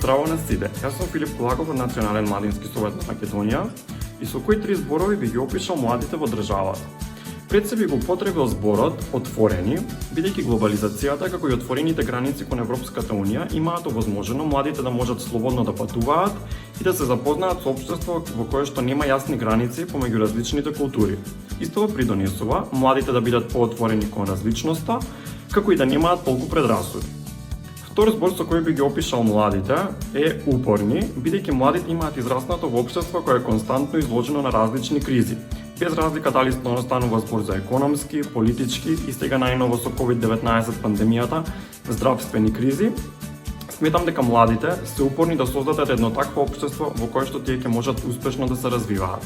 Здраво на сите, јас сум Филип Кулаков од Национален младински совет на Македонија и со кои три зборови би ги опишал младите во државата. Пред се би го употребил зборот отворени, бидејќи глобализацијата како и отворените граници кон Европската унија имаат овозможено младите да можат слободно да патуваат и да се запознаат со општество во кое што нема јасни граници помеѓу различните култури. Исто придонесува младите да бидат поотворени кон различноста, како и да немаат толку предрасуди. Втор збор со кој би ги опишал младите е упорни, бидејќи младите имаат израснато во општество кое е константно изложено на различни кризи, без разлика дали станува збор за економски, политички и сега најново со COVID-19 пандемијата, здравствени кризи. Сметам дека младите се упорни да создадат едно такво општество во кое што тие ќе можат успешно да се развиваат.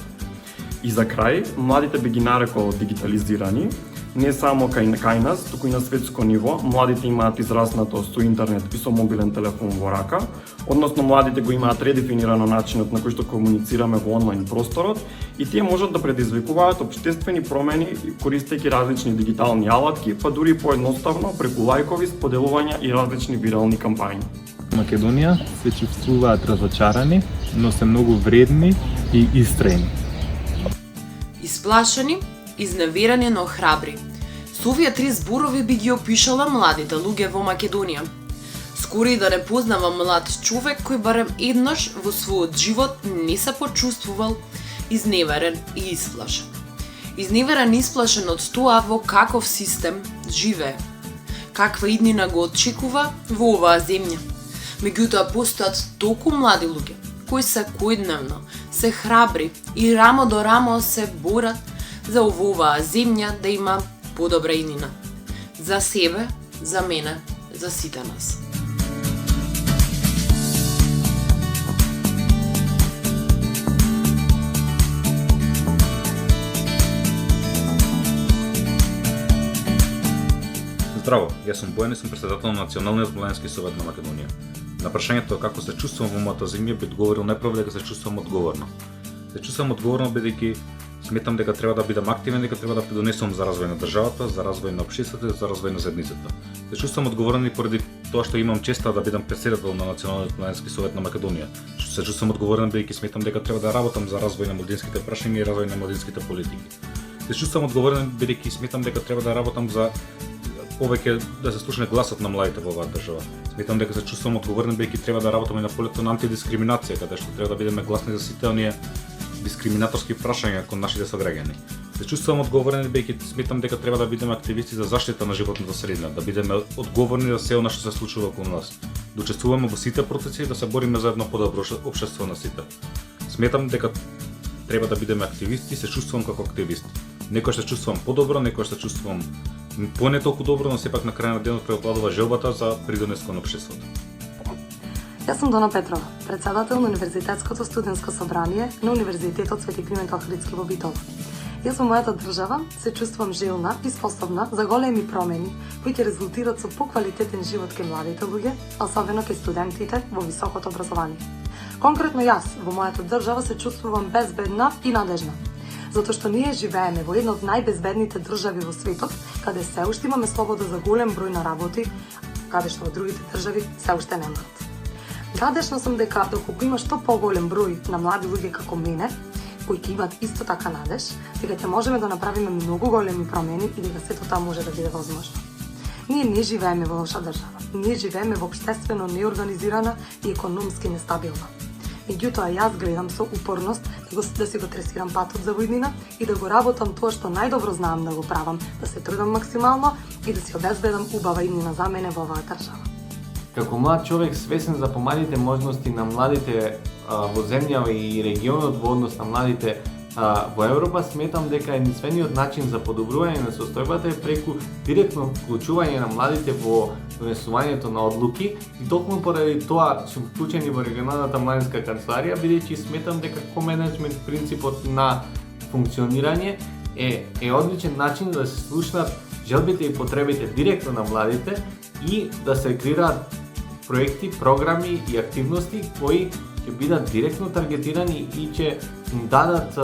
И за крај, младите би ги нарекол дигитализирани, не само кај нас, туку и на светско ниво, младите имаат израснато со интернет и со мобилен телефон во рака, односно младите го имаат редефинирано начинот на кој што комуницираме во онлайн просторот и тие можат да предизвикуваат општествени промени користејќи различни дигитални алатки, па дури поедноставно преку лајкови, споделувања и различни вирални кампањи. Македонија се чувствуваат разочарани, но се многу вредни и истрени. Исплашени, изневерени, но храбри. Со овие три зборови би ги опишала младите луѓе во Македонија. Скоро и да не познавам млад човек кој барем еднаш во својот живот не се почувствувал изневерен и исплашен. Изневерен и исплашен од тоа во каков систем живее, каква иднина го очекува во оваа земја. Меѓутоа постојат толку млади луѓе кои секојдневно се храбри и рамо до рамо се борат за оваа земја да има подобра иднина. За себе, за мене, за сите нас. Здраво, јас сум Бојан и сум претседател на Националниот младински совет на Македонија. На прашањето како се чувствувам во мојата земја би одговорил најпрво дека се чувствувам одговорно. Се чувствувам одговорно бидејќи сметам дека треба да бидам активен, дека треба да придонесувам за развој на државата, за развој на општеството, за развој на заедницата. Се чувствувам одговорен и поради тоа што имам честа да бидам претседател на Националниот младински совет на Македонија. Се чувствувам одговорен бидејќи сметам дека треба да работам за развој на младинските прашања и развој на младинските политики. Се чувствувам одговорен бидејќи сметам дека треба да работам за повеќе да се слушне гласот на младите во оваа држава. Сметам дека се чувствувам одговорен бидејќи треба да работиме на полето на антидискриминација, каде што треба да бидеме гласни за сите оние дискриминаторски прашања кон нашите сограѓани. Се чувствувам одговорен бидејќи сметам дека треба да бидеме активисти за заштита на животната средина, да бидеме одговорни за се она што се случува околу нас, да учествуваме во сите процеси и да се бориме за едно подобро општество на сите. Сметам дека треба да бидеме активисти и се чувствувам како активист. Некојаш се чувствувам подобро, некојаш се чувствувам поне толку добро, но сепак на крај на денот преобладува желбата за придонес кон општеството. Јас сум Дона Петрова, претседател на Универзитетското студентско собрание на Универзитетот Свети Климент Охридски во Битола. Јас во мојата држава се чувствувам желна и способна за големи промени кои ќе резултират со поквалитетен живот кај младите луѓе, особено кај студентите во високото образование. Конкретно јас во мојата држава се чувствувам безбедна и надежна, затоа што ние живееме во една од најбезбедните држави во светот, каде се уште имаме слобода за голем број на работи, каде што во другите држави се уште немаат. Надежна сум дека доколку има што поголем број на млади луѓе како мене, кои ќе имат исто така надеж, дека ќе можеме да направиме многу големи промени и дека сето тоа може да биде возможно. Ние не живееме во лоша држава, ние живееме во општествено неорганизирана и економски нестабилна. Меѓутоа јас гледам со упорност да си го тресирам патот за војнина и да го работам тоа што најдобро знам да го правам, да се трудам максимално и да си обезбедам убава иднина за мене во оваа држава. Како млад човек свесен за помалите можности на младите во земјава и регионот во однос на младите во Европа, сметам дека единствениот начин за подобрување на состојбата е преку директно вклучување на младите во донесувањето на одлуки и токму поради тоа сум вклучени во регионалната младинска канцеларија, бидејќи сметам дека ко-менеджмент принципот на функционирање е одличен начин да се слушнат желбите и потребите директно на младите и да се креираат проекти, програми и активности кои ќе бидат директно таргетирани и ќе им дадат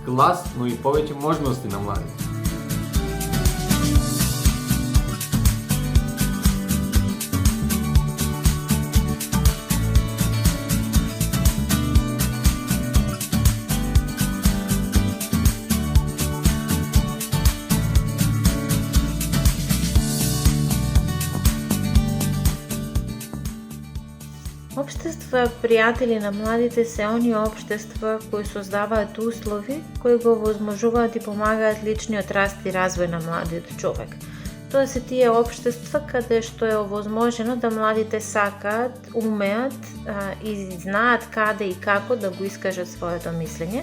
глас, но и повеќе можности на младите. Општества пријатели на младите се оние општества кои создаваат услови кои го возможуваат и помагаат личниот раст и развој на младиот човек. Тоа се тие општества каде што е овозможено да младите сакаат, умеат и знаат каде и како да го искажат своето мислење,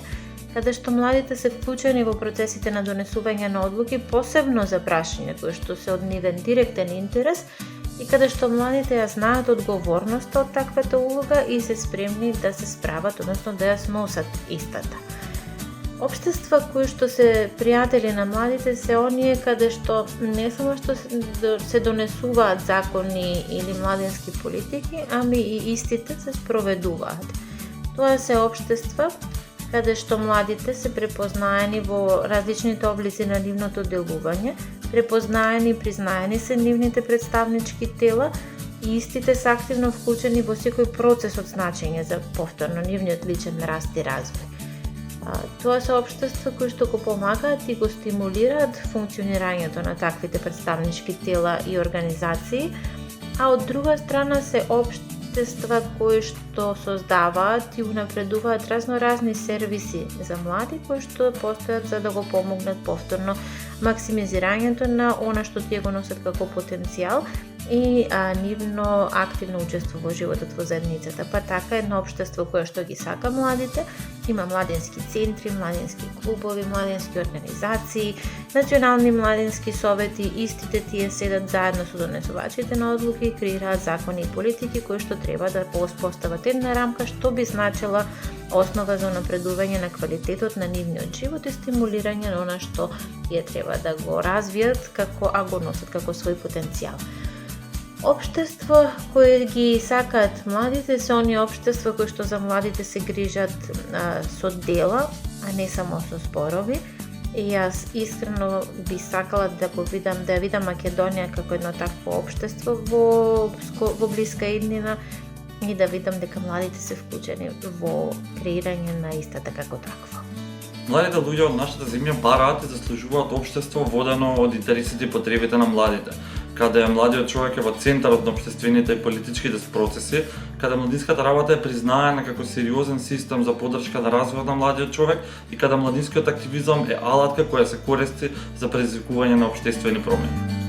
каде што младите се вклучени во процесите на донесување на одлуки, посебно за прашања кои што се од нивен директен интерес, и каде што младите ја знаат одговорноста од таквата улога и се спремни да се справат, односно да ја сносат истата. Општества кои што се пријатели на младите се оние каде што не само што се донесуваат закони или младински политики, ами и истите се спроведуваат. Тоа се општества каде што младите се препознаени во различните области на нивното делување, препознаени и признаени се нивните представнички тела и истите се активно вклучени во секој процес од значење за повторно нивниот личен раст и развој. Тоа се општества кои што го помагаат и го стимулираат функционирањето на таквите представнички тела и организации, а од друга страна се општества кои што создаваат и унапредуваат разноразни сервиси за млади кои што постојат за да го помогнат повторно максимизирањето на она што тие го носат како потенцијал и нивно активно учество во животот во заедницата. Па така едно општество кое што ги сака младите, има младински центри, младински клубови, младински организации, национални младински совети, истите тие седат заедно со донесувачите на одлуки и креираат закони и политики кои што треба да постават една рамка што би значила основа за напредување на квалитетот на нивниот живот и стимулирање на она што тие треба да го развијат а го носат како свој потенцијал. Општества кои ги сакаат младите се оние општества кои што за младите се грижат со дела, а не само со зборови. И јас искрено би сакала да видам Македонија како едно такво општество во блиска иднина и да видам дека младите се вклучени во креирање на истата како таква. Младите луѓе од нашата земја бараат и заслужуваат општество водено од интересите и потребите на младите, каде младиот човек е во центарот на општествените и политичките процеси, каде младинската работа е признаена како сериозен систем за поддршка на развојот на младиот човек и каде младинскиот активизам е алатка која се користи за предизвикување на општествени промени.